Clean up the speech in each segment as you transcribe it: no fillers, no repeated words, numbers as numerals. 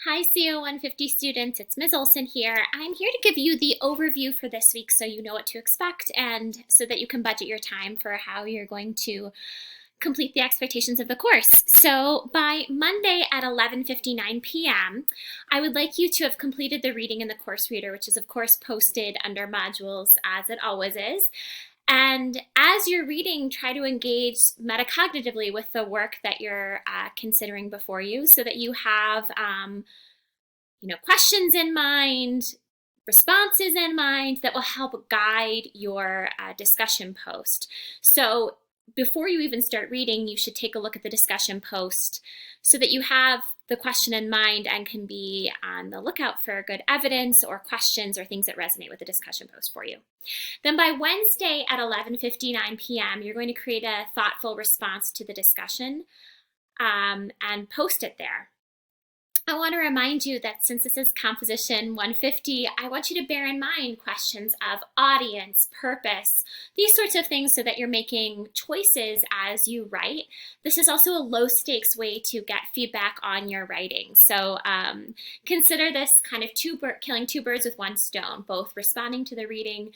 Hi, CO 150 students. It's Ms. Olson here. I'm here to give you the overview for this week so you know what to expect and so that you can budget your time for how you're going to complete the expectations of the course. So by Monday at 11:59 p.m., I would like you to have completed the reading in the course reader, which is of course posted under modules as it always is. And as you're reading, try to engage metacognitively with the work that you're considering before you so that you have questions in mind, responses in mind that will help guide your discussion post. So before you even start reading, you should take a look at the discussion post so that you have the question in mind and can be on the lookout for good evidence or questions or things that resonate with the discussion post for you. Then by Wednesday at 11:59 p.m., you're going to create a thoughtful response to the discussion and post it there. I want to remind you that since this is Composition 150, I want you to bear in mind questions of audience, purpose, these sorts of things so that you're making choices as you write. This is also a low stakes way to get feedback on your writing. So consider this kind of killing two birds with one stone, both responding to the reading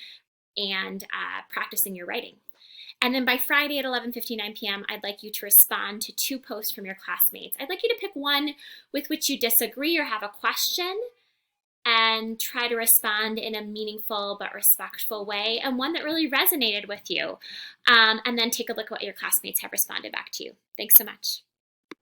and practicing your writing. And then by Friday at 11:59 p.m., I'd like you to respond to two posts from your classmates. I'd like you to pick one with which you disagree or have a question and try to respond in a meaningful but respectful way, and one that really resonated with you. And then take a look at what your classmates have responded back to you. Thanks so much.